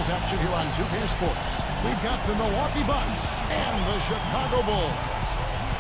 Bulls action here on 2K Sports. We've got the Milwaukee Bucks and the Chicago Bulls.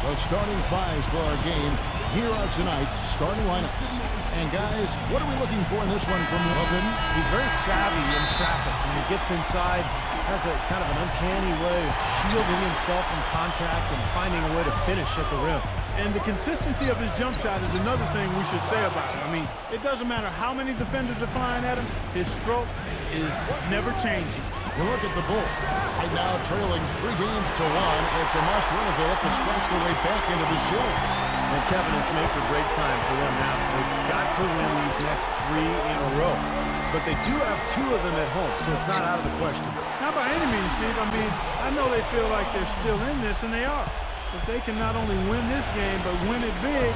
The starting fives for our game. Here are tonight's starting lineups. And guys, what are we looking for in this one from Logan? He's very savvy in traffic. When he gets inside, has a kind of an uncanny way of shielding himself from contact and finding a way to finish at the rim. And the consistency of his jump shot is another thing we should say about it. I mean, it doesn't matter how many defenders are flying at him, his stroke is never changing. You look at the Bulls. Right now trailing 3 games to 1. It's a must-win as they look to scratch their way back into the series. And Kevin, it's make or break time for them now. They've got to win these next 3 in a row. But they do have 2 of them at home, so it's not out of the question. Not by any means, Steve. I mean, I know they feel like they're still in this, and they are. If they can not only win this game, but win it big,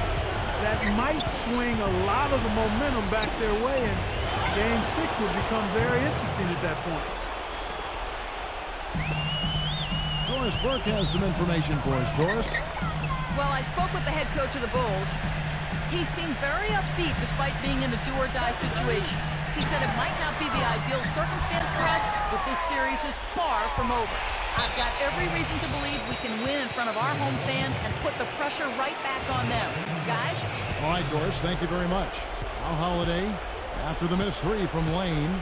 that might swing a lot of the momentum back their way, and Game 6 would become very interesting at that point. Doris Burke has some information for us. Doris? Well, I spoke with the head coach of the Bulls. He seemed very upbeat despite being in a do-or-die situation. He said it might not be the ideal circumstance for us, but this series is far from over. I've got every reason to believe we can win in front of our home fans and put the pressure right back on them. Guys? All right, Doris, thank you very much. Now Holiday, after the missed 3 from Lane.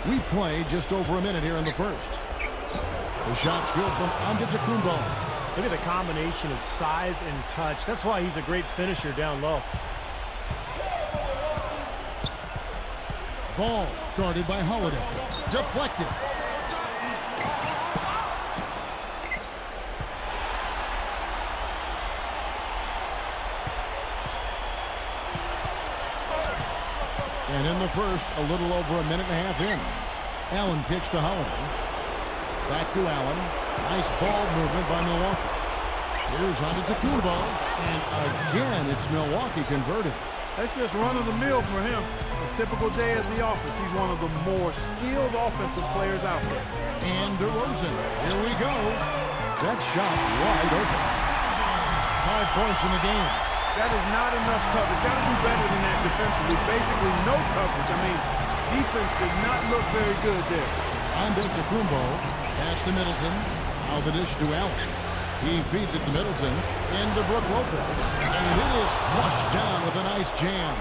We've played just over a minute here in the first. The shot's good from Antetokounmpo. Look at the combination of size and touch. That's why he's a great finisher down low. Ball guarded by Holiday. Deflected. And in the first, a little over a minute and a half in. Allen kicks to Holiday. Back to Allen. Nice ball movement by Milwaukee. Here's Antetokounmpo. And again, it's Milwaukee converted. That's just run-of-the-mill for him. A typical day at the office. He's one of the more skilled offensive players out there. And DeRozan. Here we go. That shot wide open. 5 points in the game. That is not enough coverage. Got to do better than that defensively. Basically no coverage. I mean, defense did not look very good there. Antetokounmpo. Pass to Middleton. Now the dish to Allen. He feeds it to Middleton. Into Brook Lopez. And it is flushed down with a nice jam.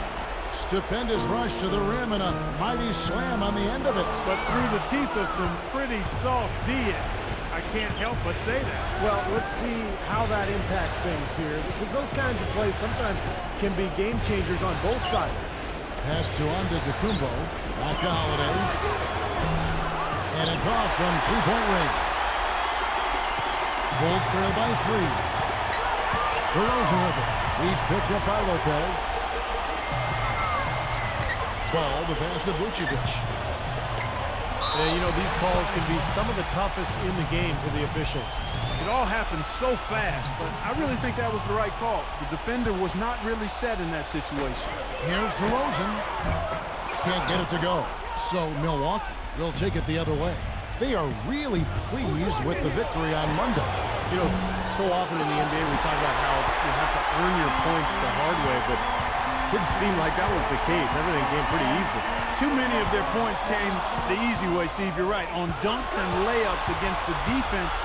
Stupendous rush to the rim and a mighty slam on the end of it. But through the teeth of some pretty soft D. I can't help but say that. Well, let's see how that impacts things here, because those kinds of plays sometimes can be game changers on both sides. Pass to Antetokounmpo. Back to Holiday. And it's off from 3-point range. Bulls trail by 3. DeRozan with it. He's picked up by Lopez. Ball, the pass to Vucevic. Yeah, you know, these calls can be some of the toughest in the game for the officials. It all happened so fast, but I really think that was the right call. The defender was not really set in that situation. Here's DeRozan. Can't get it to go. So Milwaukee will take it the other way. They are really pleased with the victory on Monday. You know, so often in the NBA we talk about how you have to earn your points the hard way, but it didn't seem like that was the case. Everything came pretty easily. Too many of their points came the easy way, Steve. You're right. On dunks and layups against a defense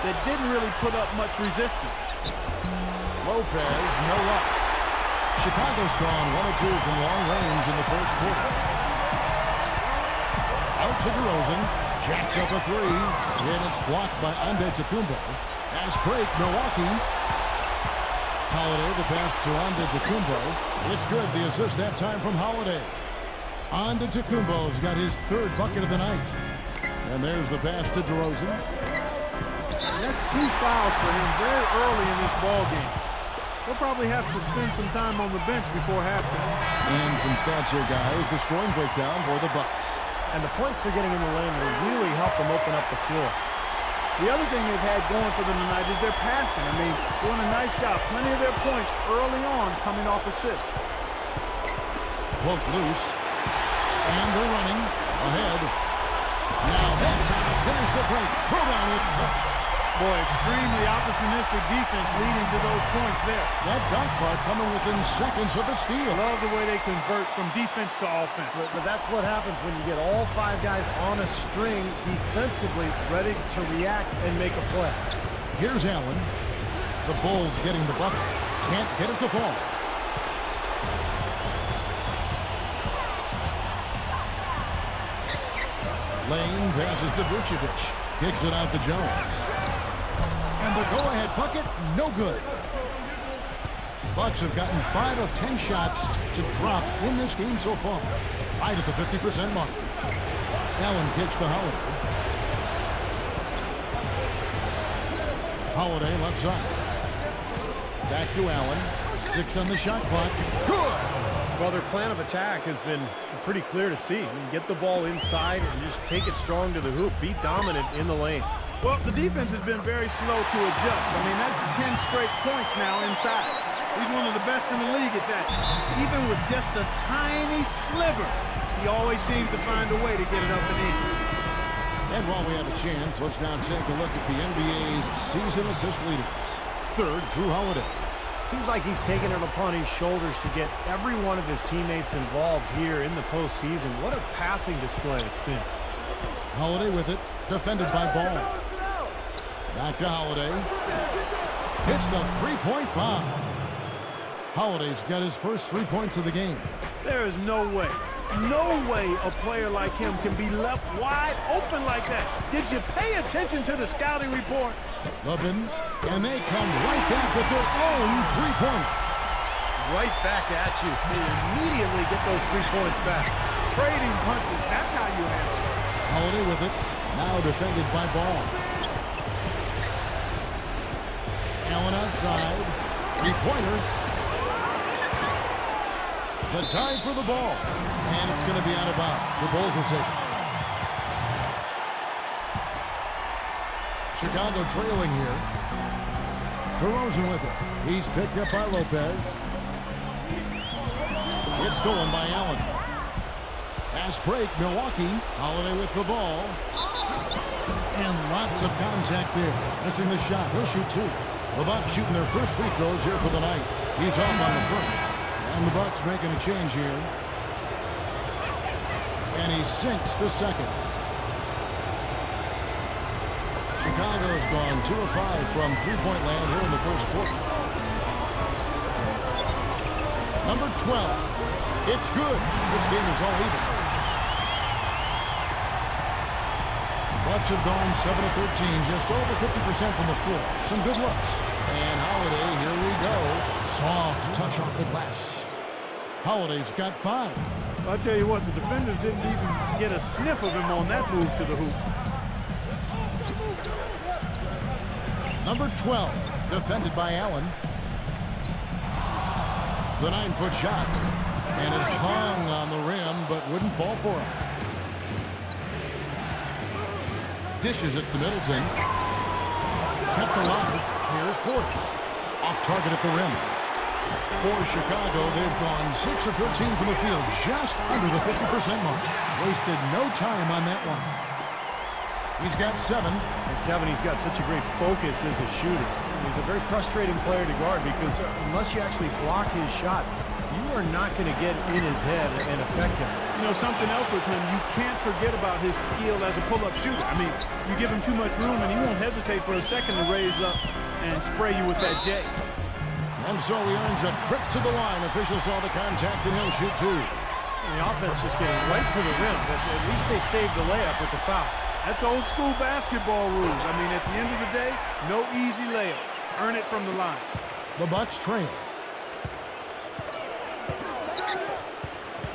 that didn't really put up much resistance. Lopez, no luck. Chicago's gone 1 of 2 from long range in the first quarter. Out to DeRozan. Jacks up a 3. And it's blocked by Antetokounmpo. Fast break, Milwaukee. Holiday, the pass to Antetokounmpo. It's good. The assist that time from Holiday. Antetokounmpo's got his 3rd bucket of the night. And there's the pass to DeRozan. That's 2 fouls for him very early in this ball game. He'll probably have to spend some time on the bench before halftime. And some stats here, guys. The scoring breakdown for the Bucks. And the points they're getting in the lane will really help them open up the floor. The other thing they've had going for them tonight is their passing. I mean, doing a nice job. Plenty of their points early on coming off assists. Poke loose. And they're running ahead. Now that's how to finish the break. Throw down with push. Boy, extremely opportunistic defense leading to those points there. That dunk card coming within seconds of the steal. Love the way they convert from defense to offense. But that's what happens when you get all 5 guys on a string defensively ready to react and make a play. Here's Allen. The Bulls getting the bucket. Can't get it to fall. Lane passes to Vucevic. Kicks it out to Jones. And the go-ahead bucket, no good. Bucks have gotten 5 of 10 shots to drop in this game so far. Right at the 50% mark. Allen kicks to Holiday. Holiday left side. Back to Allen. 6 on the shot clock. Good! Well, their plan of attack has been pretty clear to see. Get the ball inside and just take it strong to the hoop. Be dominant in the lane. Well, the defense has been very slow to adjust. I mean, that's 10 straight points now inside. He's one of the best in the league at that. Even with just a tiny sliver, he always seems to find a way to get it up and in. And while we have a chance, let's now take a look at the NBA's season assist leaders. Third, Drew Holiday. Seems like he's taken it upon his shoulders to get every one of his teammates involved here in the postseason. What a passing display it's been. Holiday with it, defended by Ball. Back to Holiday. Hits the three-point bomb. Holiday's got his first 3 points of the game. There is no way a player like him can be left wide open like that. Did you pay attention to the scouting report? Lubin, and they come right back with their own three-pointer. Right back at you. They immediately get those 3 points back. Trading punches, that's how you answer. Holiday with it, now defended by Ball. Allen outside, three-pointer. The dive for the ball, and it's going to be out of bounds. The Bulls will take it. Chicago trailing here. DeRozan with it. He's picked up by Lopez. It's stolen by Allen. Fast break, Milwaukee. Holiday with the ball. And lots of contact there. Missing the shot. He'll shoot 2. The Bucks shooting their first free throws here for the night. He's off on the first. And the Bucks making a change here. And he sinks the second. Chicago's gone 2 of 5 from three-point land here in the first quarter. Number 12. It's good. This game is all even. Bucks have gone 7 of 13, just over 50% from the floor. Some good looks. And Holiday, here we go. Soft touch off the glass. Holiday's got 5. Well, I'll tell you what, the defenders didn't even get a sniff of him on that move to the hoop. Number 12, defended by Allen. The 9-foot shot. And it hung on the rim, but wouldn't fall for him. Dishes it to Middleton. Kept alive. Here's Portis. Off target at the rim. For Chicago, they've gone 6 of 13 from the field, just under the 50% mark. Wasted no time on that one. He's got 7. And Kevin, he's got such a great focus as a shooter. He's a very frustrating player to guard because unless you actually block his shot, you are not going to get in his head and affect him. You know, something else with him, you can't forget about his skill as a pull-up shooter. I mean, you give him too much room and he won't hesitate for a second to raise up and spray you with that J. And so he earns a trip to the line. Officials saw the contact and he'll shoot 2. And the offense just getting right to the rim, but at least they saved the layup with the foul. That's old school basketball rules. I mean, at the end of the day, no easy layup. Earn it from the line. The Bucks trail.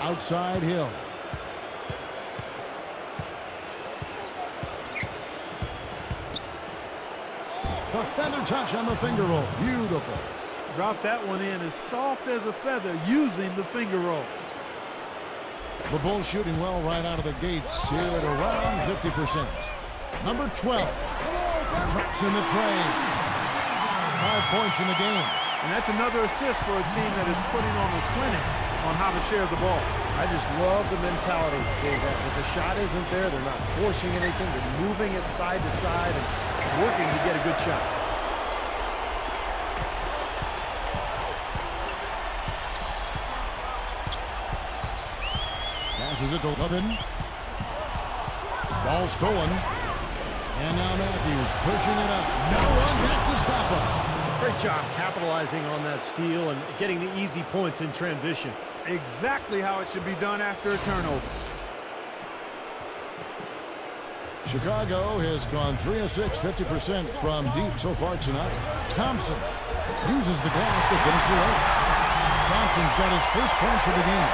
Outside Hill. The feather touch on the finger roll. Beautiful. Drop that one in as soft as a feather using the finger roll. The Bulls shooting well right out of the gates here at around 50%. Number 12. Drops in the tray. 5 points in the game. And that's another assist for a team that is putting on a clinic on how to share the ball. I just love the mentality they have. If the shot isn't there, they're not forcing anything. They're moving it side to side and working to get a good shot. Passes it to Levin. Ball stolen. And now Matthews pushing it up. No one back to stop him. Great job capitalizing on that steal and getting the easy points in transition. Exactly how it should be done after a turnover. Chicago has gone 3 of 6, 50% from deep so far tonight. Thompson uses the glass to finish the race. Thompson's got his first points of the game.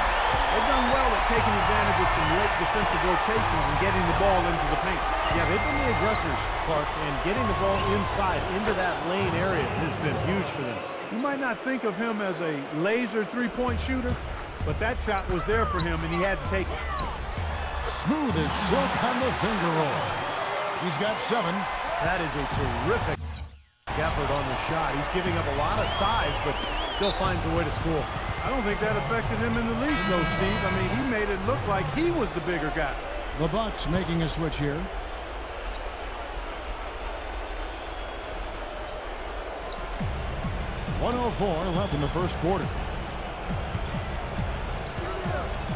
They've done well at taking advantage of some late defensive rotations and getting the ball into the paint. Yeah, they've been the aggressors, Clark, and getting the ball inside into that lane area has been huge for them. You might not think of him as a laser three-point shooter, but that shot was there for him, and he had to take it. Smooth as silk on the finger roll. He's got 7. That is a terrific effort on the shot. He's giving up a lot of size, but still finds a way to score. I don't think that affected him in the least, though, Steve. I mean, he made it look like he was the bigger guy. The Bucks making a switch here. .104 left in the first quarter.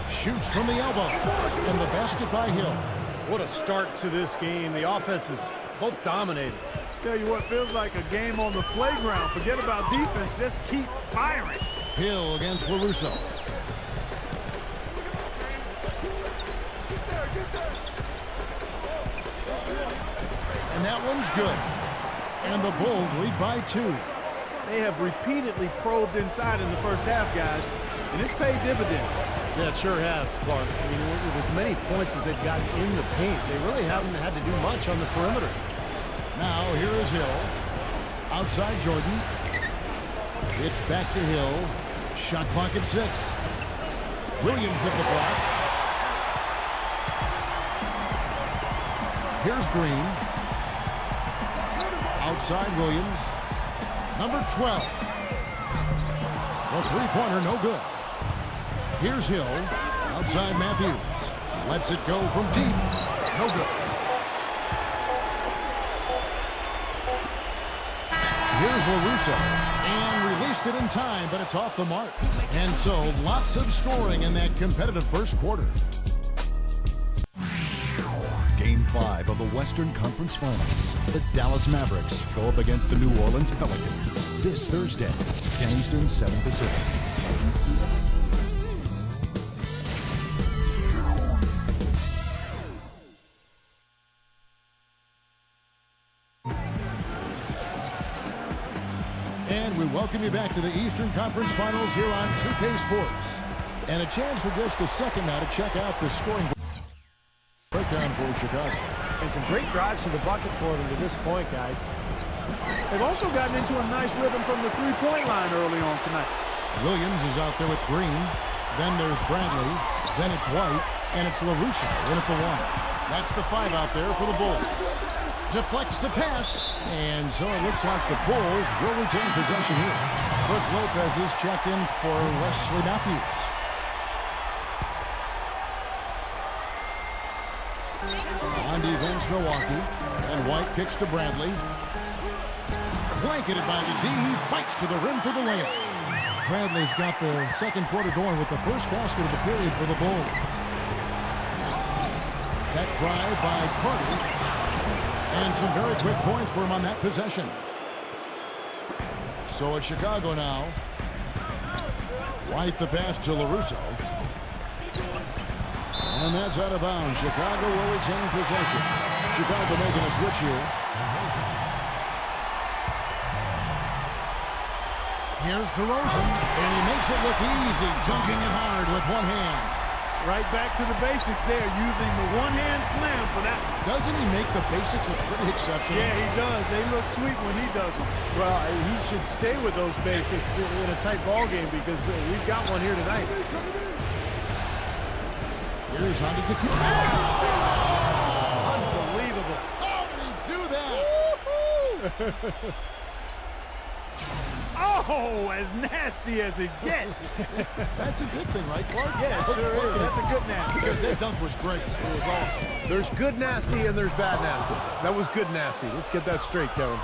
Shoots from the elbow. And the basket by Hill. What a start to this game. The offense is both dominated. Tell you what, feels like a game on the playground. Forget about defense. Just keep firing. Hill against LaRusso. And that one's good. And the Bulls lead by 2. They have repeatedly probed inside in the first half, guys, and it's paid dividends. Yeah, it sure has, Clark. I mean, with as many points as they've gotten in the paint, they really haven't had to do much on the perimeter. Now, here is Hill. Outside Jordan. It's back to Hill. Shot clock at 6. Williams with the block. Here's Green. Outside Williams. Number 12. The three-pointer, no good. Here's Hill. Outside Matthews. Lets it go from deep. No good. Here's LaRusso. And released it in time, but it's off the mark. And so, lots of scoring in that competitive first quarter. Game 5 of the Western Conference Finals. The Dallas Mavericks go up against the New Orleans Pelicans. This Thursday, 10 Eastern, 7 Pacific. And we welcome you back to the Eastern Conference Finals here on 2K Sports. And a chance for just a second now to check out the scoring breakdown for Chicago. And some great drives to the bucket for them to this point, guys. They've also gotten into a nice rhythm from the three-point line early on tonight. Williams is out there with Green. Then there's Bradley. Then it's White. And it's LaRusso in at the 1. That's the 5 out there for the Bulls. Deflects the pass. And so it looks like the Bulls will retain possession here. Brook Lopez is checked in for Wesley Matthews. On defense, Milwaukee. And White kicks to Bradley. Blanketed by the D. He fights to the rim for the layup. Bradley's got the second quarter going with the first basket of the period for the Bulls. That drive by Carter. And some very quick points for him on that possession. So it's Chicago now. White the pass to LaRusso. And that's out of bounds. Chicago will retain possession. Chicago making a switch here. Here's DeRozan, and he makes it look easy, dunking it hard with one hand. Right back to the basics there, using the one-hand slam for that. Doesn't he make the basics look pretty exceptional? Yeah, he does. They look sweet when he does them. Well, he should stay with those basics in a tight ball game because we've got one here tonight. Here's Antetokounmpo. Unbelievable. How did he do that? Oh, as nasty as it gets. That's a good thing, right, Clark? Yeah, it sure is. That's a good nasty. Because that dunk was great. It was awesome. There's good nasty and there's bad nasty. That was good nasty. Let's get that straight, Kevin.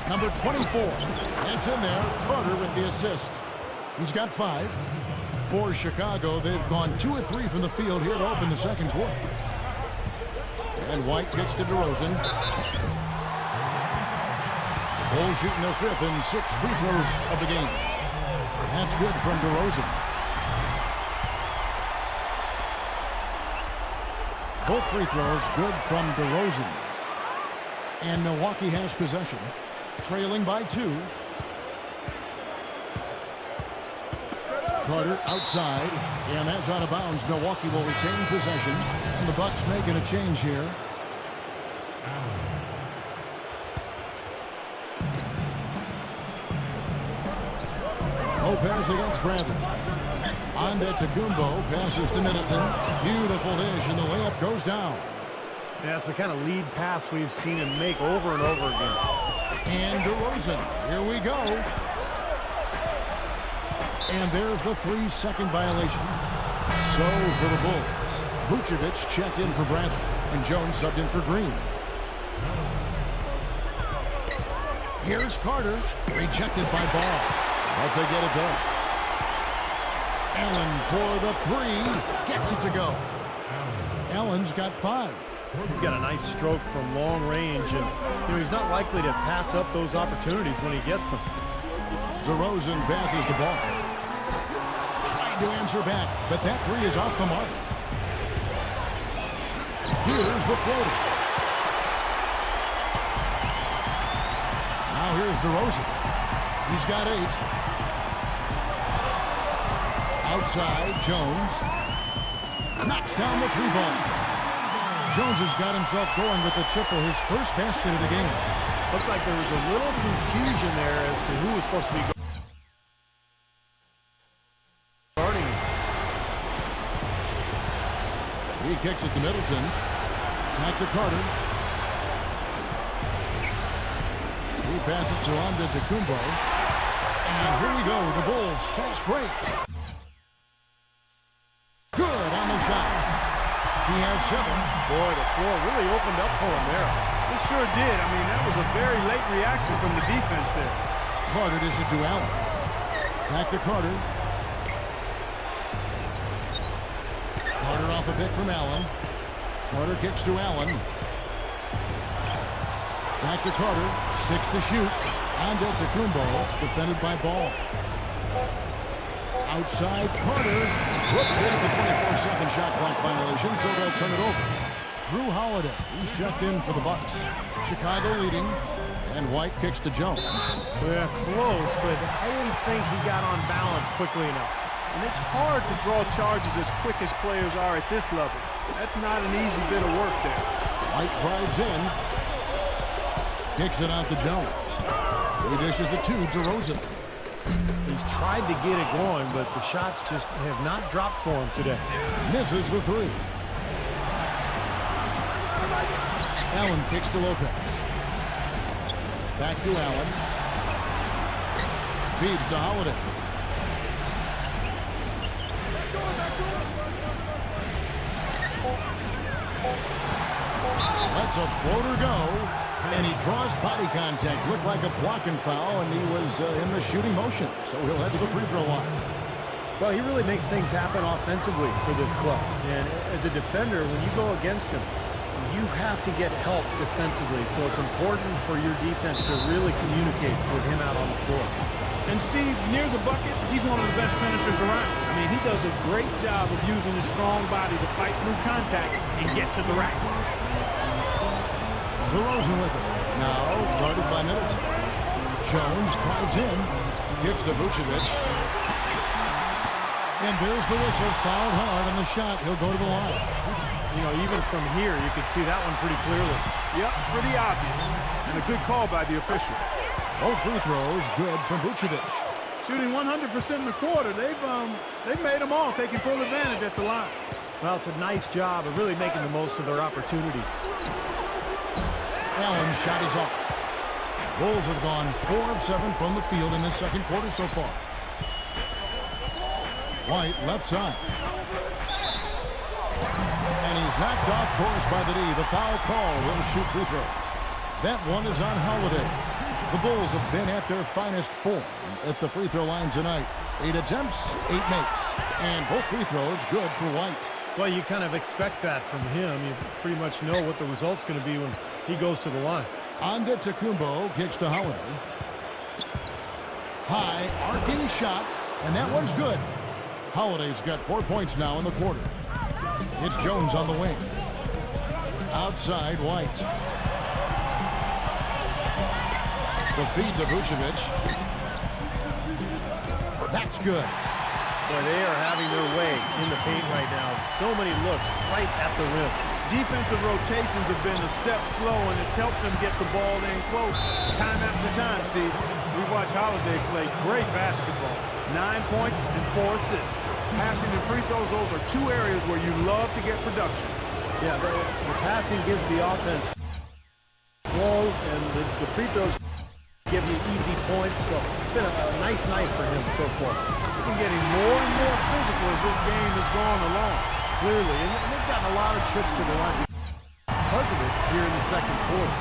Number 24. That's in there. Carter with the assist. He's got 5. For Chicago, they've gone 2 of 3 from the field here to open the second quarter. And White kicks to DeRozan. Bulls shooting their 5th and 6th free throws of the game. That's good from DeRozan. Both free throws good from DeRozan. And Milwaukee has possession, trailing by 2. Carter outside, and that's out of bounds. Milwaukee will retain possession, and the Bucks making a change here. Lopez against Bradley. Antetokounmpo passes to Middleton. Beautiful dish, and the layup goes down. That's the kind of lead pass we've seen him make over and over again. And DeRozan, here we go. And there's the 3-second violation. So for the Bulls, Vucevic checked in for Bradley, and Jones subbed in for Green. Here's Carter, rejected by Ball. But they get it done. Allen for the 3, gets it to go. Allen's got 5. He's got a nice stroke from long range, and he's not likely to pass up those opportunities when he gets them. DeRozan passes the ball. Tried to answer back, but that 3 is off the mark. Here's the floater. Now here's DeRozan. He's got 8. Outside, Jones knocks down the 3-ball. Jones has got himself going with the triple, his first basket of the game. Looked like there was a little confusion there as to who was supposed to be guarding. He kicks it to Middleton. Back to Carter. He passes to Antetokounmpo. And here we go, the Bulls fast break. Good on the shot. He has 7. Boy, the floor really opened up for him there. It sure did. I mean, that was a very late reaction from the defense there. Carter does it to Allen. Back to Carter. Carter off a pick from Allen. Carter kicks to Allen. Back to Carter. 6 to shoot. Antetokounmpo defended by Ball. Outside Carter. Whoops, there's the 24-second shot clock violation, so they'll turn it over. Drew Holiday, he's checked in for the Bucks. Chicago leading, and White kicks to Jones. Yeah, close, but I didn't think he got on balance quickly enough. And it's hard to draw charges as quick as players are at this level. That's not an easy bit of work there. White drives in. Kicks it out to Jones. He dishes it to DeRozan. He's tried to get it going, but the shots just have not dropped for him today. Misses the 3. Allen kicks to Lopez. Back to Allen. Feeds to Holiday. Lets a floater go. And he draws body contact. Looked like a blocking foul, and he was in the shooting motion. So he'll head to the free throw line. Well, he really makes things happen offensively for this club. And as a defender, when you go against him, you have to get help defensively. So it's important for your defense to really communicate with him out on the floor. And Steve, near the bucket, he's one of the best finishers around. I mean, he does a great job of using his strong body to fight through contact and get to the rack. DeRozan with it. Now guarded by Middleton. Jones drives in. Kicks to Vucevic. And there's the whistle. Fouled hard on the shot. He'll go to the line. You know, even from here, you could see that one pretty clearly. Yep, pretty obvious. And a good call by the official. Both free throws good from Vucevic. Shooting 100% in the quarter. They've made them all, taking full advantage at the line. Well, it's a nice job of really making the most of their opportunities. Allen's shot is off. Bulls have gone 4 of 7 from the field in this second quarter so far. White, left side. And he's knocked off course by the D. The foul call will shoot free throws. That one is on Holiday. The Bulls have been at their finest form at the free throw line tonight. 8 attempts, 8 makes. And both free throws good for White. Well, you kind of expect that from him. You pretty much know what the result's going to be when he goes to the line. Antetokounmpo kicks to Holiday. High, arcing shot, and that one's good. Holiday's got 4 points now in the quarter. It's Jones on the wing. Outside, White. The feed to Vucevic. That's good. Boy, they are having their way in the paint right now. So many looks right at the rim. Defensive rotations have been a step slow, and it's helped them get the ball in close time after time, Steve. We watched Holiday play great basketball. 9 points and 4 assists. Passing and free throws, those are 2 areas where you love to get production. Yeah, the passing gives the offense flow, and the free throws give you easy points. So it's been a nice night for him so far. He's been getting more and more physical as this game has gone along. Clearly, and they've gotten a lot of trips to the line because of it here in the second quarter.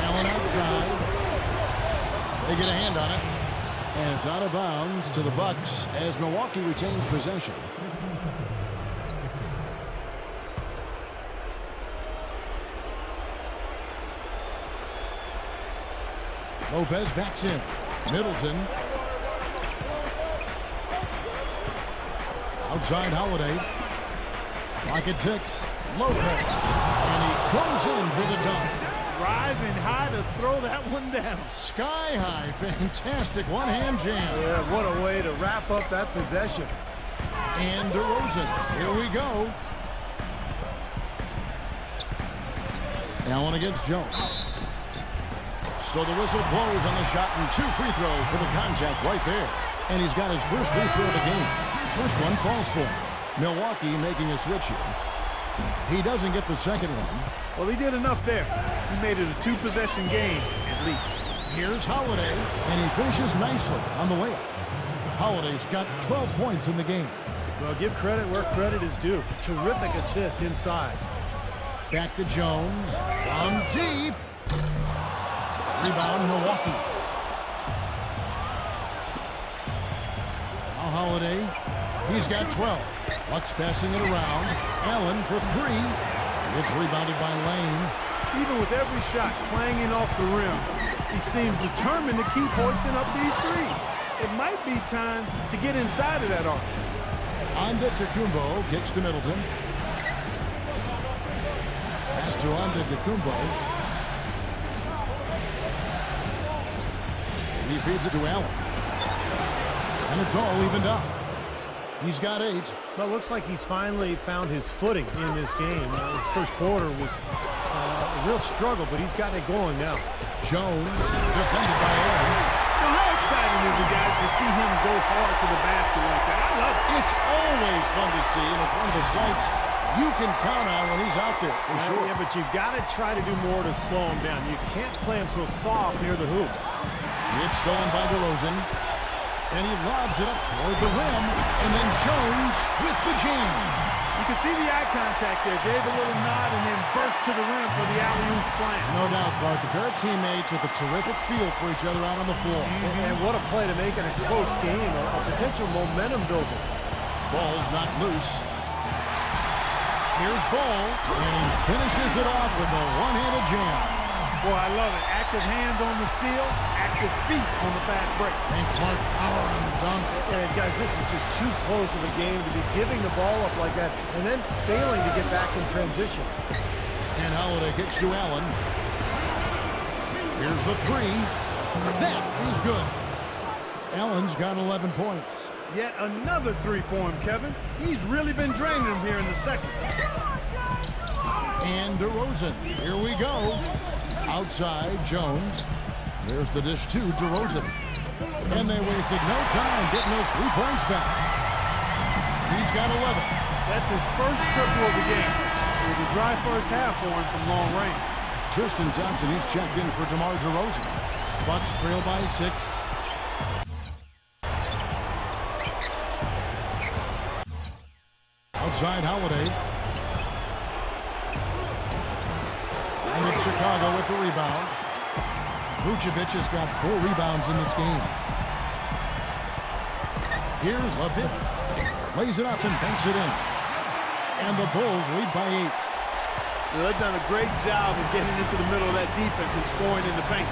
Allen outside. They get a hand on it. And it's out of bounds to the Bucks as Milwaukee retains possession. Lopez backs in. Middleton. Outside Holiday. Clock at 6. Lopez. And he goes in for the dunk. Rising high to throw that one down. Sky high. Fantastic one-hand jam. Yeah, what a way to wrap up that possession. And DeRozan. Here we go. Allen against Jones. So the whistle blows on the shot and 2 free throws for the contact right there. And he's got his first free throw of the game. First one falls for him. Milwaukee making a switch here. He doesn't get the second one. Well, he did enough there. He made it a 2-possession game, at least. Here's Holiday, and he finishes nicely on the layup. Holiday's got 12 points in the game. Well, give credit where credit is due. Terrific assist inside. Back to Jones. From deep. Rebound, Milwaukee. Now Holiday. He's got 12. Bucks passing it around. Allen for 3. It's rebounded by Lane. Even with every shot clanging off the rim, he seems determined to keep hoisting up these 3. It might be time to get inside of that arc. Antetokounmpo kicks to Middleton. Pass to Antetokounmpo. He feeds it to Allen. And it's all evened up. He's got 8. Well, it looks like he's finally found his footing in this game. His first quarter was a real struggle, but he's got it going now. Jones, defended by Allen. Now, how exciting is it, guys, to see him go hard to the basket like that? I love it. It's always fun to see, and it's one of the sights you can count on when he's out there, for sure. Yeah, but you've got to try to do more to slow him down. You can't play him so soft near the hoop. It's stolen by DeRozan. And he lobs it up toward the rim. And then Jones with the jam. You can see the eye contact there. Gave a little nod and then burst to the rim for the alley-oop slam. No doubt, Clark. A pair of teammates with a terrific feel for each other out on the floor. And what a play to make it a close game. A potential momentum builder. Ball's not loose. Here's Ball. And he finishes it off with a one-handed jam. Boy, I love it. Active hands on the steal, active feet on the fast break. And Clark power on the dunk. And guys, this is just too close of a game to be giving the ball up like that and then failing to get back in transition. And Holiday kicks to Allen. Here's the 3. That is good. Allen's got 11 points. Yet another 3 for him, Kevin. He's really been draining him here in the second. And DeRozan. Here we go. Outside, Jones. There's the dish to DeRozan. And they wasted no time getting those 3 points back. He's got 11. That's his first triple of the game. It was a dry first half for him from long range. Tristan Thompson, he's checked in for DeMar DeRozan. Bucks trail by 6. Outside Holiday. And it's Chicago with the rebound. Vucevic has got 4 rebounds in this game. Here's Levin. Lays it up and banks it in. And the Bulls lead by 8. They've done a great job of getting into the middle of that defense and scoring in the paint.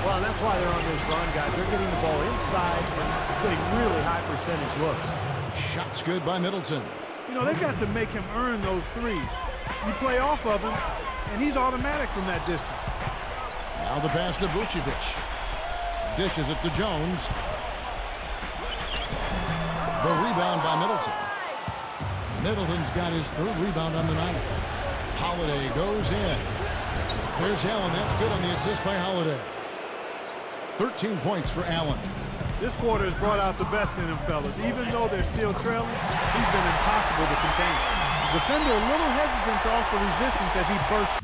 Well, and that's why they're on this run, guys. They're getting the ball inside and getting really high percentage looks. Shot's good by Middleton. You know, they've got to make him earn those threes. You play off of him, and he's automatic from that distance. Now the pass to Vucevic. Dishes it to Jones. The rebound by Middleton. Middleton's got his 3rd rebound on the night. Holiday goes in. There's Allen. That's good on the assist by Holiday. 13 points for Allen. This quarter has brought out the best in them, fellas. Even though they're still trailing, he's been impossible to contain. The defender a little hesitant to offer resistance as he bursts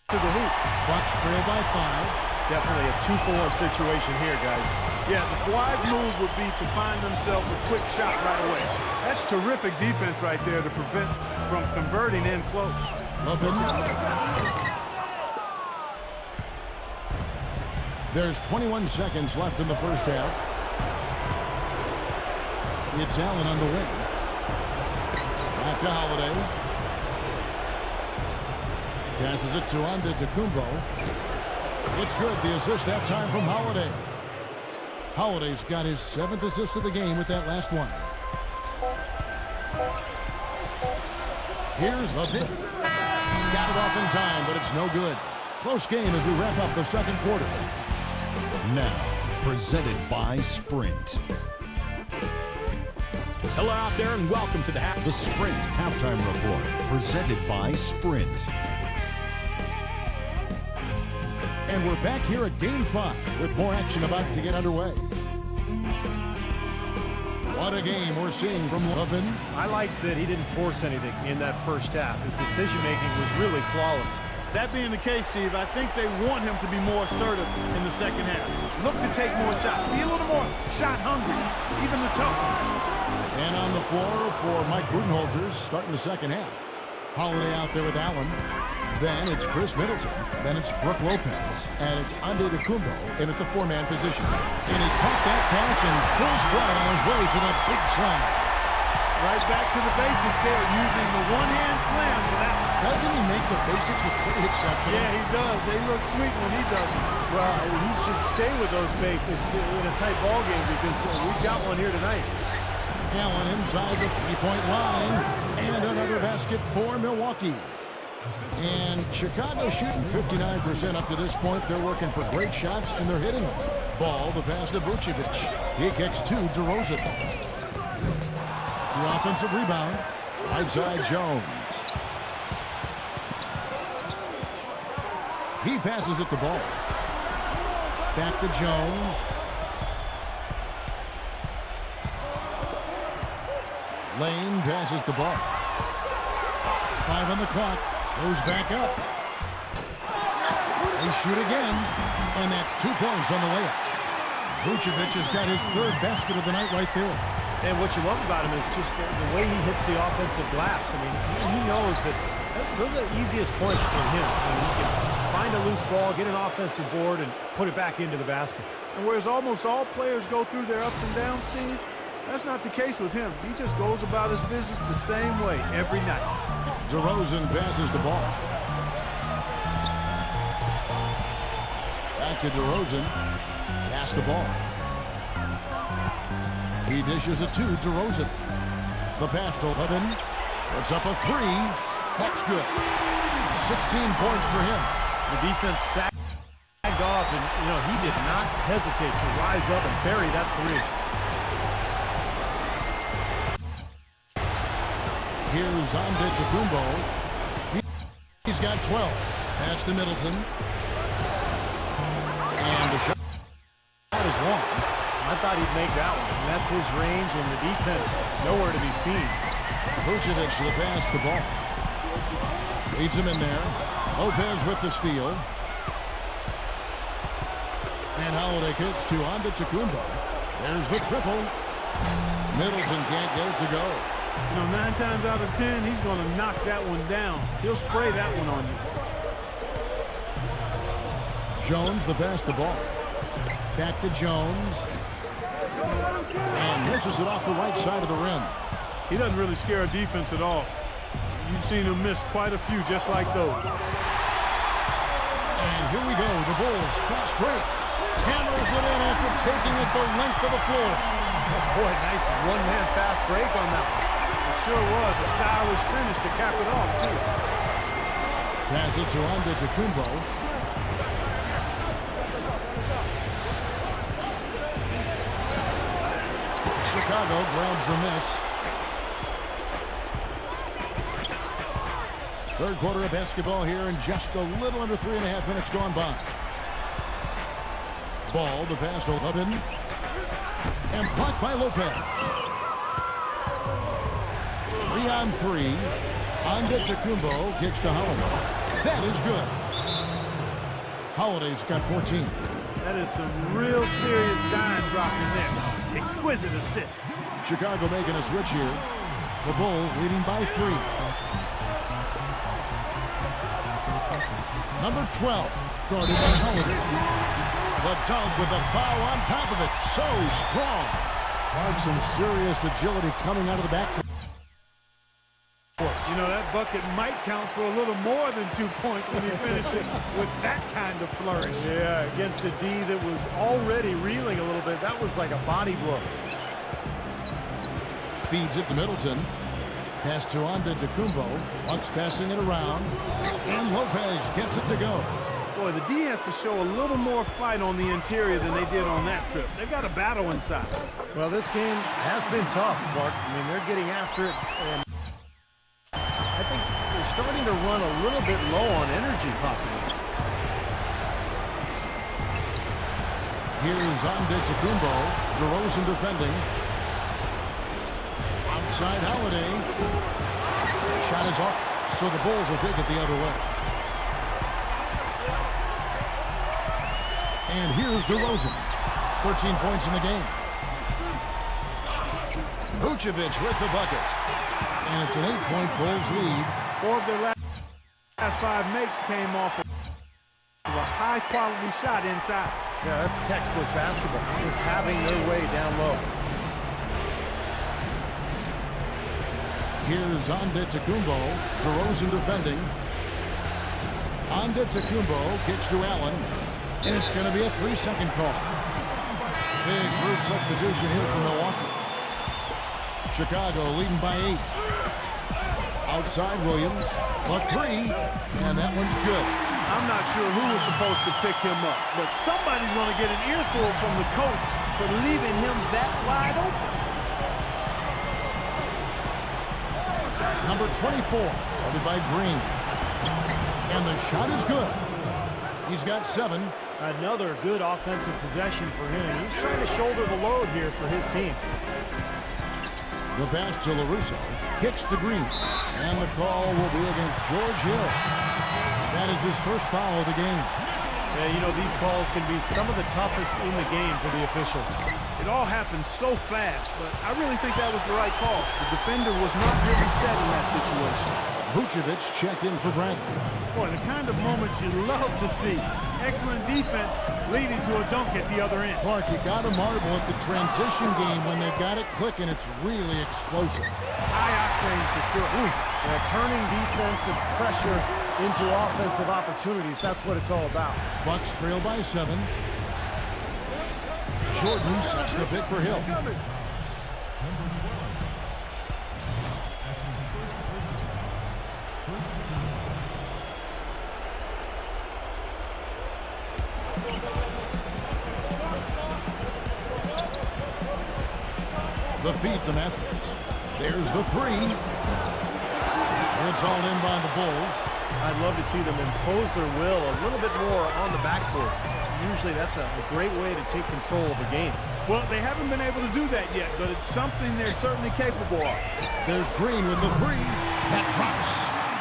to the hoop. Bucks trail by 5. Definitely a 2-for-1 situation here, guys. Yeah, the wise move would be to find themselves a quick shot right away. That's terrific defense right there to prevent from converting in close. Levin. There's 21 seconds left in the first half. It's Allen on the wing. Back to Holiday. Passes it to Antetokounmpo. It's good. The assist that time from Holiday. Holiday's got his 7th assist of the game with that last one. Here's Levin. Got it off in time, but it's no good. Close game as we wrap up the second quarter. Now, presented by Sprint. Hello out there and welcome to The Sprint Halftime Report, presented by Sprint. And we're back here at Game 5 with more action about to get underway. What a game we're seeing from Levin. I like that he didn't force anything in that first half. His decision-making was really flawless. That being the case, Steve, I think they want him to be more assertive in the second half. Look to take more shots. Be a little more shot hungry, even the tough ones. And on the floor for Mike Budenholzer starting the second half. Holiday out there with Allen. Then it's Chris Middleton. Then it's Brook Lopez. And it's Antetokounmpo in at the 4-man position. And he caught that pass and full stride on his way to the big slam. Right back to the basics there, using the one-hand slam for that. Doesn't he make the basics look pretty exceptional? Yeah, he does. They look sweet when he does it. Well, he should stay with those basics in a tight ball game because we've got one here tonight. Allen inside the three-point line. And another basket for Milwaukee. And Chicago shooting 59% up to this point. They're working for great shots, and they're hitting them. Ball, the pass to Vucevic. He kicks to DeRozan. The offensive rebound. Right side Jones. He passes it the ball. Back to Jones. Lane passes the ball. 5 on the clock. Goes back up. They shoot again. And that's 2 points on the layup. Vucevic has got his 3rd basket of the night right there. And what you love about him is just the way he hits the offensive glass. I mean, he knows that those are the easiest points for him. I mean, he can find a loose ball, get an offensive board, and put it back into the basket. And whereas almost all players go through their ups and downs, Steve, that's not the case with him. He just goes about his business the same way every night. DeRozan passes the ball. Back to DeRozan. Pass the ball. He dishes it to DeRozan. The pass to Levin. Puts up a 3. That's good. 16 points for him. The defense sagged off, and, he did not hesitate to rise up and bury that 3. Here's Antetokounmpo. He's got 12. Pass to Middleton. And the shot is long. I thought he'd make that one. And that's his range, and the defense nowhere to be seen. Vucevic the pass, the ball. Leads him in there. Lopez with the steal. And Holiday kicks to Antetokounmpo. There's the triple. Middleton can't get it to go. You know, 9 times out of 10, he's going to knock that one down. He'll spray that one on you. Jones the pass the ball. Back to Jones. And misses it off the right side of the rim. He doesn't really scare a defense at all. You've seen him miss quite a few just like those. And here we go. The Bulls fast break. Hammers it in after taking it the length of the floor. Oh, boy, nice one-man fast break on that one. It sure was a stylish finish to cap it off, too. Pass it to Antetokounmpo. Chicago grabs the miss. Third quarter of basketball here, and just a little under 3.5 minutes gone by. Ball, the pass to Levin. And blocked by Lopez. 3-on-3. Antetokounmpo kicks to Holiday. That is good. Holiday's got 14. That is some real serious dime dropping there. Exquisite assist. Chicago making a switch here. The Bulls leading by 3. Number 12, guarded by Holiday. The dunk with a foul on top of it. So strong. Mark, some serious agility coming out of the backcourt. You know, that bucket might count for a little more than 2 points when he finishes with that kind of flourish. Yeah, against a D that was already reeling a little bit. That was like a body blow. Feeds it to Middleton. Pass to Antetokounmpo. Bucks passing it around. And Lopez gets it to go. Boy, the D has to show a little more fight on the interior than they did on that trip. They've got a battle inside. Well, this game has been tough, Mark. I mean, they're getting after it. And I think they're starting to run a little bit low on energy, possibly. Here's Antetokounmpo. DeRozan defending. Outside Holiday. Shot is off, so the Bulls will take it the other way. And here's DeRozan. 13 points in the game. Vucevic with the bucket. And it's an 8-point Bulls lead. 4 of their last 5 makes came off of a high-quality shot inside. Yeah, that's textbook basketball. Just having their way down low. Here's Antetokounmpo. DeRozan defending. Antetokounmpo kicks to Allen. And it's going to be a 3-second call. Big group substitution here for Milwaukee. Chicago leading by 8. Outside Williams. A 3. And that one's good. I'm not sure who was supposed to pick him up, but somebody's going to get an earful from the coach for leaving him that wide open. Number 24, guarded by Green. And the shot is good. He's got 7. Another good offensive possession for him. He's trying to shoulder the load here for his team. The pass to LaRusso. Kicks to Green. And the call will be against George Hill. That is his first foul of the game. Yeah, you know, these calls can be some of the toughest in the game for the officials. It all happened so fast, but I really think that was the right call. The defender was not really set in that situation. Vucevic checked in for Bradley. Boy, the kind of moments you love to see. Excellent defense leading to a dunk at the other end. Clark, you got to marvel at the transition game when they've got it clicking. It's really explosive. High octane for sure. Turning defensive pressure into offensive opportunities. That's what it's all about. Bucks trail by 7. Jordan sets the pick for Hill. The feed to Matthews. There's the 3. It's all in by the Bulls. I'd love to see them impose their will a little bit more on the backboard. Usually that's a great way to take control of a game. Well, they haven't been able to do that yet, but it's something they're certainly capable of. There's Green with the 3. That drops.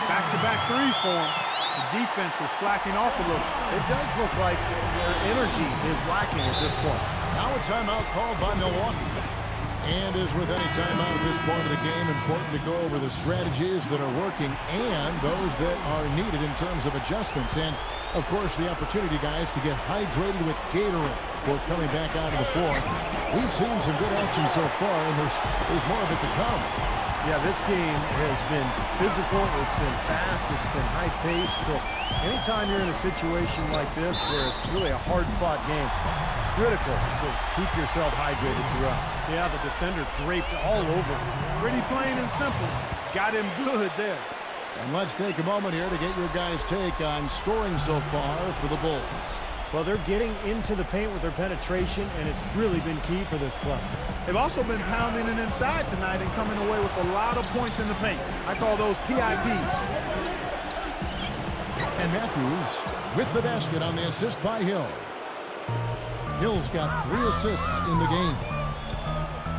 Back-to-back threes for him. The defense is slacking off a little. It does look like their energy is lacking at this point. Now a timeout called by Milwaukee. And as with any timeout at this point of the game, important to go over the strategies that are working and those that are needed in terms of adjustments. And, of course, the opportunity, guys, to get hydrated with Gatorade for coming back out of the floor. We've seen some good action so far, and there's more of it to come. Yeah, this game has been physical, it's been fast, it's been high-paced. So anytime you're in a situation like this where it's really a hard-fought game, it's critical to keep yourself hydrated throughout. Yeah, the defender draped all over. Pretty plain and simple. Got him good there. And let's take a moment here to get your guys' take on scoring so far for the Bulls. Well, they're getting into the paint with their penetration, and it's really been key for this club. They've also been pounding it inside tonight and coming away with a lot of points in the paint. I call those PIPs. And Matthews with the basket on the assist by Hill. Hill's got 3 assists in the game.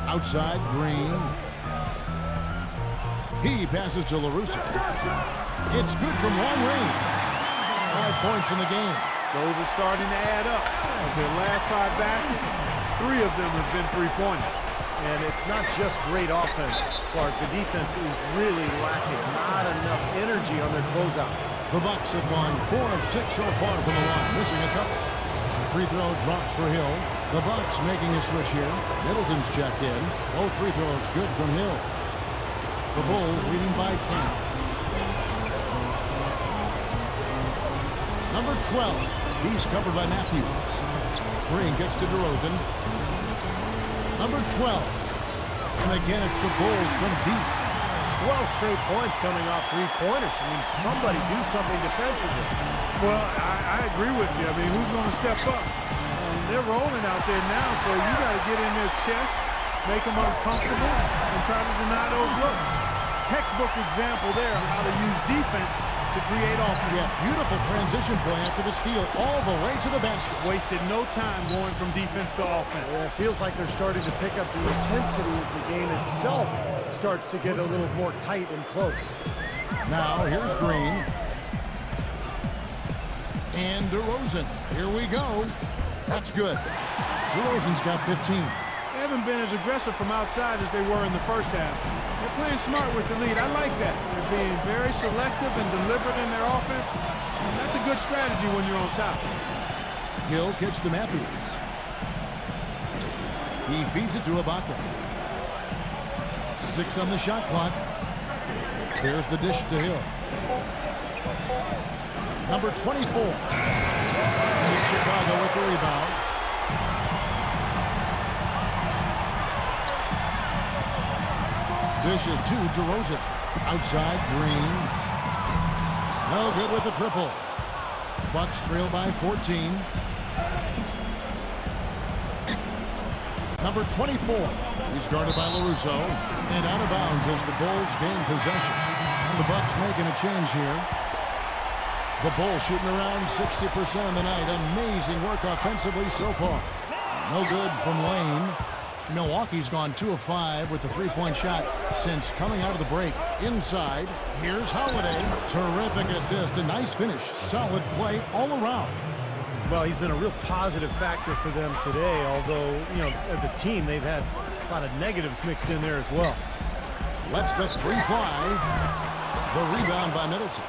Outside, Green. He passes to LaRusso. It's good from long range. 5 points in the game. Those are starting to add up. Of their last 5 baskets, 3 of them have been three-pointers. And it's not just great offense, Clark. The defense is really lacking. Not enough energy on their closeout. The Bucks have gone 4 of 6 so far from the line, missing a couple. Free throw drops for Hill. The Bucks making a switch here. Middleton's checked in. Both free throws good from Hill. The Bulls leading by 10. Number 12. He's covered by Matthews. Green gets to DeRozan. Number 12. And again, it's the Bulls from deep. It's 12 straight points coming off three-pointers. I mean, somebody do something defensively. Well, I agree with you. I mean, who's going to step up? They're rolling out there now, so you got to get in their chest, make them uncomfortable, and try to deny those looks. Textbook example there of how to use defense to create offense. Yes, beautiful transition play after the steal all the way to the basket. Wasted no time going from defense to offense. Yeah, it feels like they're starting to pick up the intensity as the game itself starts to get a little more tight and close. Now, here's Green. And DeRozan. Here we go. That's good. DeRozan's got 15. They haven't been as aggressive from outside as they were in the first half. They're playing smart with the lead. I like that. They're being very selective and deliberate in their offense. And that's a good strategy when you're on top. Hill kicks to Matthews. He feeds it to Ibaka. 6 on the shot clock. There's the dish to Hill. Number 24. And it's Chicago with the rebound. Dish is to DeRozan. Outside, Green. No good with the triple. Bucks trail by 14. Number 24. He's guarded by LaRusso. And out of bounds as the Bulls gain possession. And the Bucks making a change here. The Bulls shooting around 60% on the night. Amazing work offensively so far. No good from Lane. Milwaukee's gone 2 of 5 with the three-point shot since coming out of the break. Inside, here's Holiday. Terrific assist, a nice finish. Solid play all around. Well, he's been a real positive factor for them today, although, you know, as a team, they've had a lot of negatives mixed in there as well. Lets the 3 fly. The rebound by Middleton.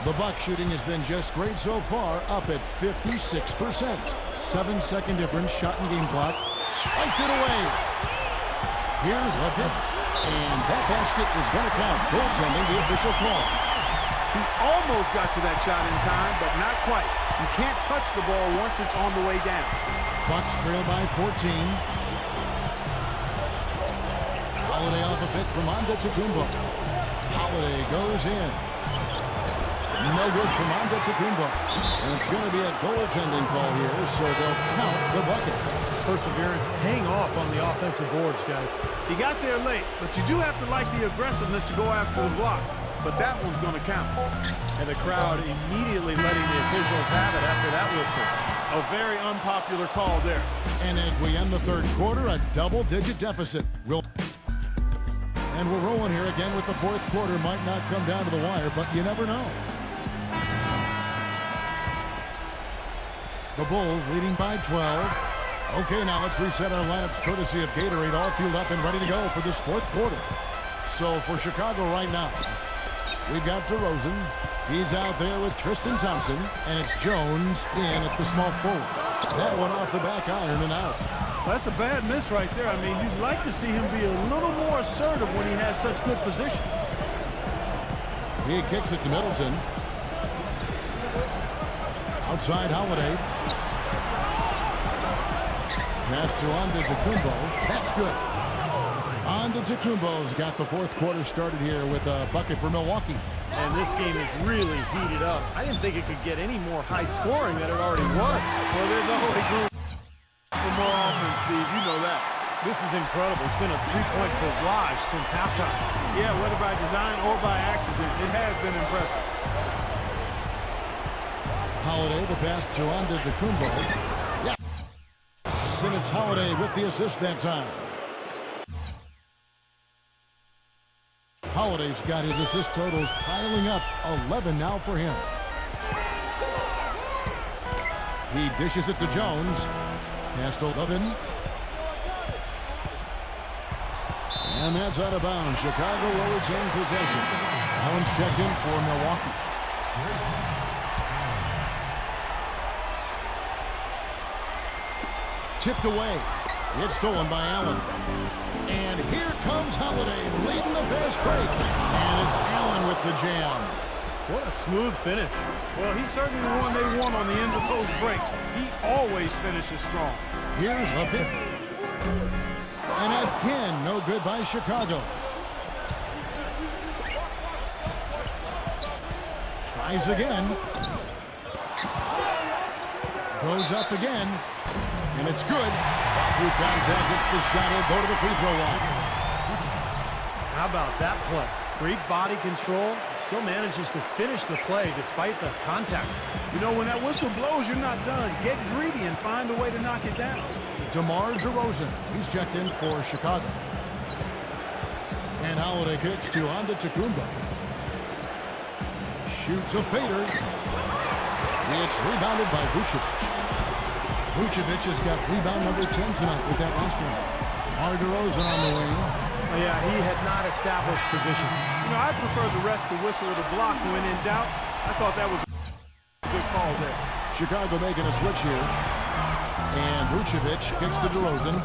The Buck shooting has been just great so far, up at 56%. 7-second difference, shot and game clock. Swiped it away. Here's Levin. And that basket is going to count. Goaltending, the official call. He almost got to that shot in time, but not quite. You can't touch the ball once it's on the way down. Bucks trail by 14. Holiday off a pitch from Antetokounmpo. Holiday goes in. No good from Antetokounmpo. And it's going to be a goaltending call here, so they'll count the bucket. Perseverance paying off on the offensive boards, guys. He got there late, but you do have to like the aggressiveness to go after the block. But that one's going to count. And the crowd immediately letting the officials have it after that whistle. A very unpopular call there. And as we end the third quarter, a double-digit deficit. And we're rolling here again with the fourth quarter. Might not come down to the wire, but you never know. The Bulls leading by 12. Okay, now let's reset our lineups courtesy of Gatorade, all fueled up and ready to go for this fourth quarter. So for Chicago right now, we've got DeRozan. He's out there with Tristan Thompson, and it's Jones in at the small forward. That one off the back iron and out. That's a bad miss right there. I mean, you'd like to see him be a little more assertive when he has such good position. He kicks it to Middleton. Outside Holiday. Pass to Antetokounmpo. That's good. Antetokounmpo's got the fourth quarter started here with a bucket for Milwaukee. And this game is really heated up. I didn't think it could get any more high scoring than it already was. Well, there's always room for more offense, Steve. You know that. This is incredible. It's been a three-point barrage since halftime. Yeah, whether by design or by accident, it has been impressive. Holiday, the pass to Antetokounmpo. Yeah. And it's Holiday with the assist that time. Holiday's got his assist totals piling up. 11 now for him. He dishes it to Jones. Pass to Levin. And that's out of bounds. Chicago will retain possession. Allen's checked in for Milwaukee. Tipped away. It's stolen by Allen. And here comes Holiday leading the fast break. And it's Allen with the jam. What a smooth finish. Well, he's certainly the one they want on the end of those breaks. He always finishes strong. Here's a pick. And again, no good by Chicago. Tries again. Goes up again. And it's good. Through contact, gets the shot. He'll go to the free throw line. How about that play? Great body control. Still manages to finish the play despite the contact. You know, when that whistle blows, you're not done. Get greedy and find a way to knock it down. DeMar DeRozan. He's checked in for Chicago. And Holiday kicks to Antetokounmpo. Shoots a fader. It's rebounded by Vucevic. Vucevic has got rebound number 10 tonight with that last one. DeMar DeRozan on the wing. Yeah, he had not established position. You know, I prefer the ref to whistle at a block when in doubt. I thought that was a good call there. Chicago making a switch here. And Vucevic kicks to DeRozan.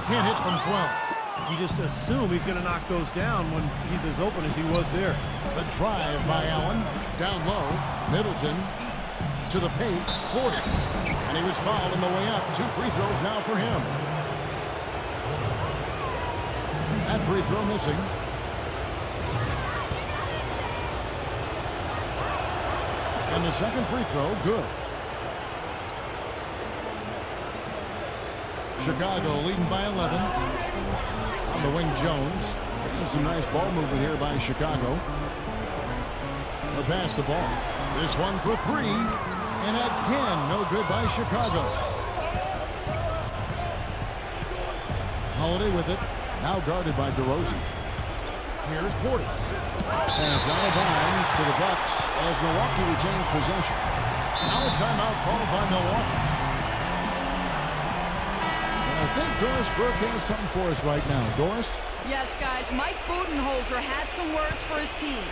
Can't hit from 12. You just assume he's going to knock those down when he's as open as he was there. The drive by Allen. Down low. Middleton to the paint. Portis. And he was fouled on the way up. 2 free throws now for him. That free throw missing. And the second free throw, good. Chicago leading by 11. On the wing, Jones. And some nice ball movement here by Chicago. They pass the ball. This one for 3. And again, no good by Chicago. Holiday with it. Now guarded by DeRozan. Here's Portis. And it's out of bounds to the Bucks as Milwaukee retains possession. Now a timeout called by Milwaukee. And I think Doris Burke has something for us right now. Doris? Yes, guys, Mike Budenholzer had some words for his team.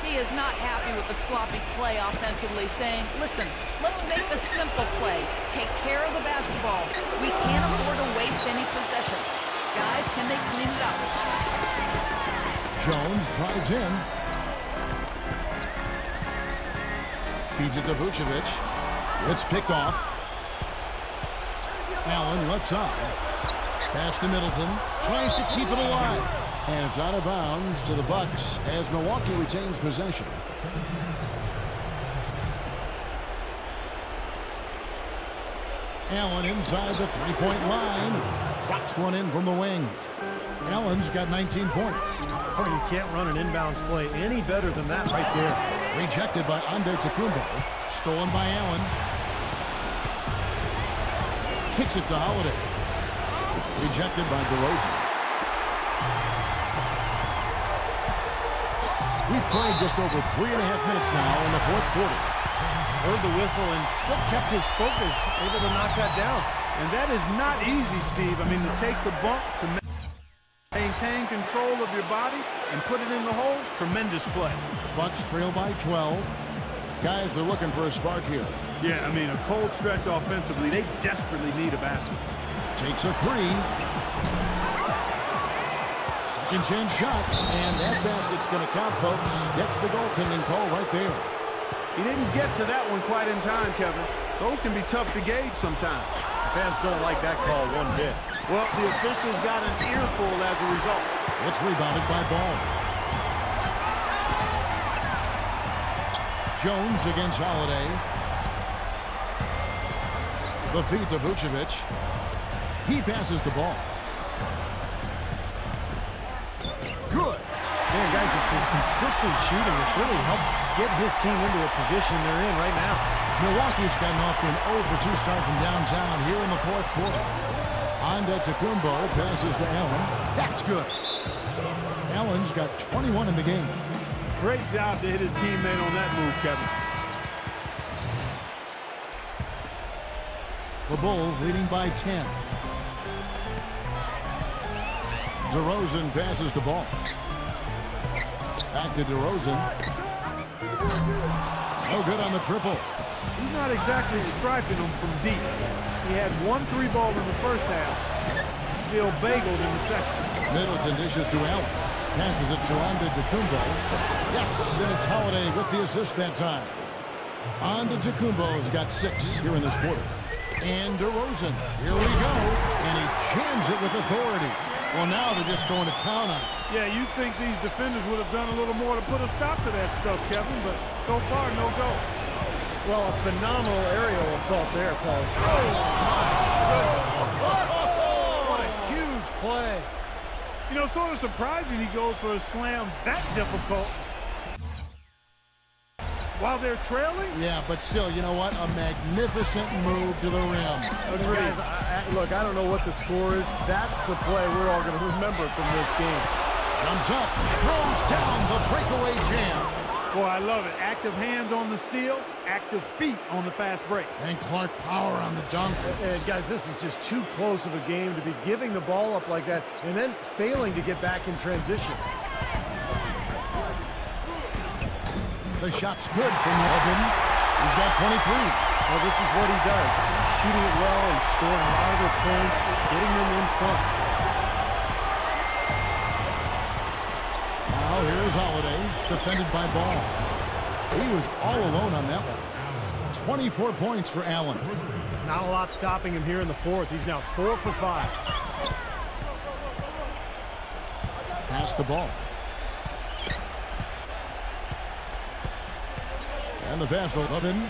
He is not happy with the sloppy play offensively, saying, listen, let's make the simple play. Take care of the basketball. We can't afford to waste any possessions. Guys, can they clean it up? Jones drives in. Feeds it to Vucevic. It's picked off. Allen left side. Pass to Middleton. Tries to keep it alive. And it's out of bounds to the Bucks as Milwaukee retains possession. Allen inside the three-point line. Drops one in from the wing. Allen's got 19 points. Oh, you can't run an inbounds play any better than that right there. Rejected by Antetokounmpo. Stolen by Allen. Kicks it to Holiday. Rejected by DeRozan. We've played just over 3.5 minutes now in the fourth quarter. Heard the whistle and still kept his focus, able to knock that down. And that is not easy, Steve. I mean, to take the bump, to maintain control of your body and put it in the hole, tremendous play. Bucks trail by 12. Guys are looking for a spark here. Yeah, I mean, a cold stretch offensively. They desperately need a basket. Takes a three. Second chance shot. And that basket's going to count, folks. Gets the goaltending call right there. He didn't get to that one quite in time, Kevin. Those can be tough to gauge sometimes. Fans don't like that call one bit. Well, the officials got an earful as a result. It's rebounded by Ball. Jones against Holiday. The feed to Vucevic. He passes the ball. Good. Man, guys, it's his consistent shooting that's really helped get his team into a position they're in right now. Milwaukee's gotten off to an 0-for-2 start from downtown here in the fourth quarter. Antetokounmpo passes to Allen. That's good. Allen's got 21 in the game. Great job to hit his teammate on that move, Kevin. The Bulls leading by 10. DeRozan passes the ball. Back to DeRozan. No good on the triple. He's not exactly striping them from deep. He had 1 3-ball in the first half. Still bageled in the second. Middleton dishes to Allen. Passes it to Antetokounmpo. Yes, and it's Holiday with the assist that time. Antetokounmpo's got 6 here in this quarter. And DeRozan, here we go. And he jams it with authority. Well, now they're just going to town on it. Yeah, you'd think these defenders would have done a little more to put a stop to that stuff, Kevin, but so far, no go. Well, a phenomenal aerial assault there, fellas. What a huge play. You know, sort of surprising he goes for a slam that difficult while they're trailing. Yeah, but still, you know what? A magnificent move to the rim. Guys, look, I don't know what the score is. That's the play we're all going to remember from this game. Jumps up, throws down the breakaway jam. Boy, I love it. Active hands on the steal, active feet on the fast break. And Clark Power on the dunk. And guys, this is just too close of a game to be giving the ball up like that and then failing to get back in transition. The shot's good from Robin. He's got 23. Well, this is what he does. He's shooting it well. He's scoring a lot of their points, getting them in front. Now here's Holiday, defended by Ball. He was all alone on that one. 24 points for Allen. Not a lot stopping him here in the fourth. He's now 4 for 5. Pass the ball. And the pass to Levin.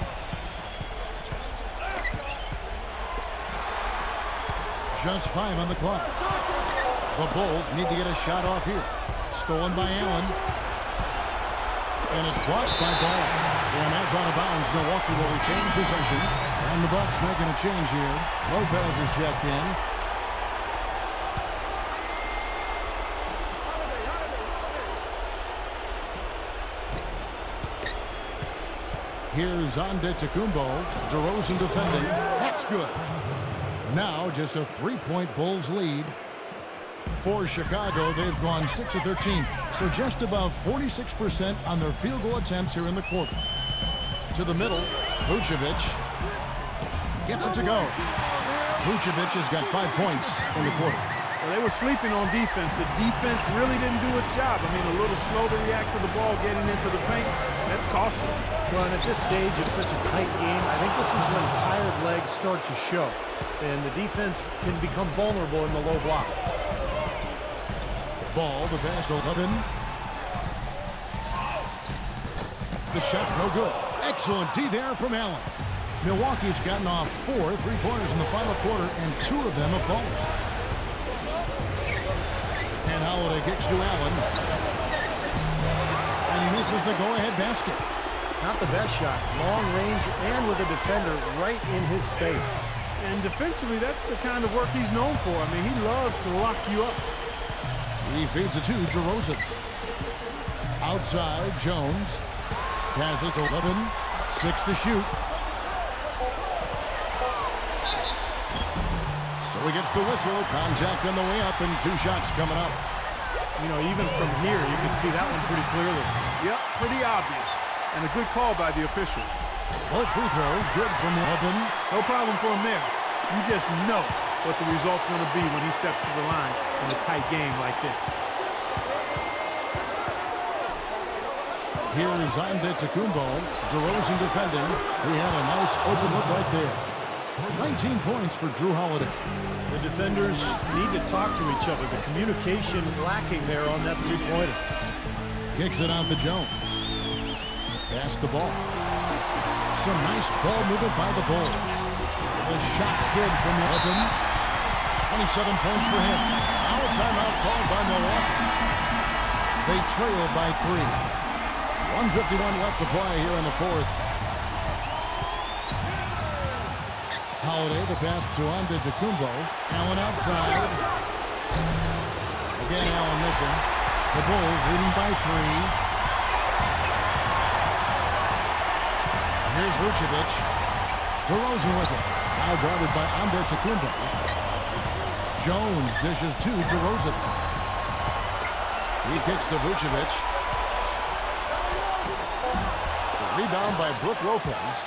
Just 5 on the clock. The Bulls need to get a shot off here. Stolen by Allen. And it's blocked by Ball. And that's out of bounds. Milwaukee will retain possession. And the Bucks making a change here. Lopez is checked in. Here's Antetokounmpo. DeRozan defending. That's good. Now just a 3-point Bulls lead. For Chicago, they've gone 6 of 13. So just about 46% on their field goal attempts here in the quarter. To the middle, Vucevic gets it to go. Vucevic has got 5 points in the quarter. Well, they were sleeping on defense. The defense really didn't do its job. I mean, a little slow to react to the ball getting into the paint. That's costly. Well, and at this stage, it's such a tight game. I think this is when tired legs start to show. And the defense can become vulnerable in the low block. Ball, the pass to Levin. The shot, no good. Excellent D there from Allen. Milwaukee's gotten off 4 3-pointers in the final quarter, and 2 of them have fallen. And Holiday kicks to Allen. And he misses the go-ahead basket. Not the best shot. Long range and with a defender right in his space. And defensively, that's the kind of work he's known for. I mean, he loves to lock you up. He feeds it to DeRozan. Outside, Jones. Passes to 11. 6 to shoot. So he gets the whistle. Contact on the way up and 2 shots coming up. You know, even from here, you can see that one pretty clearly. Yep, pretty obvious. And a good call by the official. Both free throws good from Levin. No problem for him there. You just know what the result's going to be when he steps to the line in a tight game like this. Here is Antetokounmpo. DeRozan defending. He had a nice open look right there. 19 points for Drew Holiday. The defenders need to talk to each other. The communication lacking there on that three-pointer. Kicks it out to Jones. Pass the ball. Some nice ball movement by the Bulls. The shot's good from Levin. 27 points for him. Now a timeout called by Milwaukee. They trail by 3. 1:51 left to play here in the fourth. Holiday, the pass to Antetokounmpo. Allen outside. Again, Allen missing. The Bulls leading by 3. Here's Vucevic. DeRozan with it. Now guarded by Antetokounmpo. Jones dishes to DeRozan. He kicks to Vucevic. The rebound by Brook Lopez.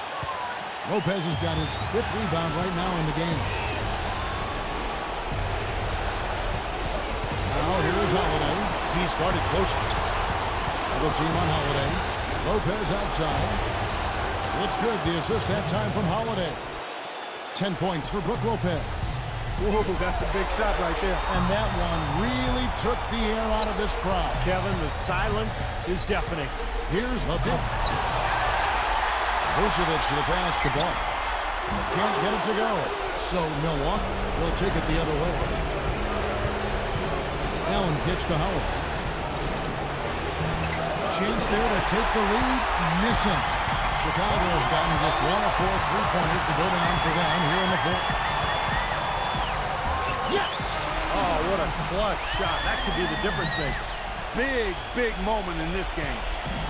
Lopez has got his 5th rebound right now in the game. Now here is Holiday. He's guarded closer. Double team on Holiday. Lopez outside. It's good. The assist that time from Holiday. 10 points for Brook Lopez. Whoa, that's a big shot right there. And that one really took the air out of this crowd. Kevin, the silence is deafening. Here's a bit. Vucevic to the pass the ball. Can't get it to go. So Milwaukee will take it the other way. Allen kicks to Howard. Chance there to take the lead. Missing. Chicago has gotten just 1 of 4 3-pointers to build on for them here in the fourth. Yes! Oh, what a clutch shot. That could be the difference maker. Big moment in this game.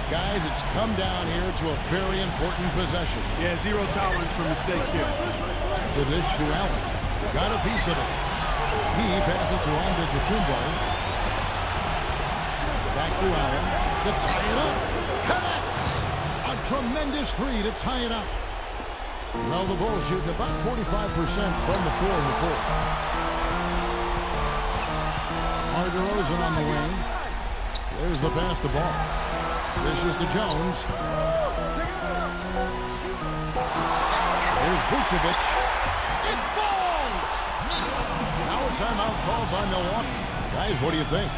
Guys, it's come down here to a very important possession. Yeah, 0 tolerance for mistakes here. The dish to Allen. Got a piece of it. He passes to Antetokounmpo. Back to Allen to tie it up. Connects! A tremendous 3 to tie it up. Well, the Bulls shooting about 45% from the floor in the fourth. DeRozan on the wing. There's the pass to ball. This is to Jones. Here's Vucevic. It falls! Now a timeout called by Milwaukee. Guys, what do you think?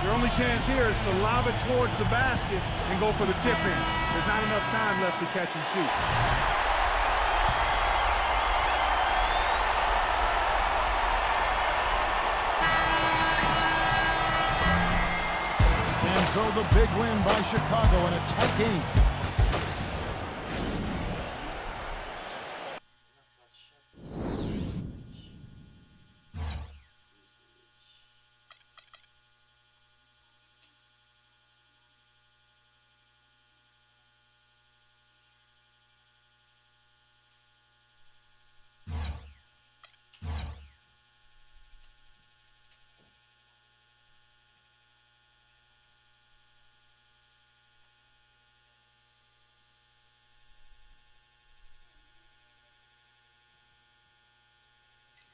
Your only chance here is to lob it towards the basket and go for the tip in. There's not enough time left to catch and shoot. So the big win by Chicago in a tight game.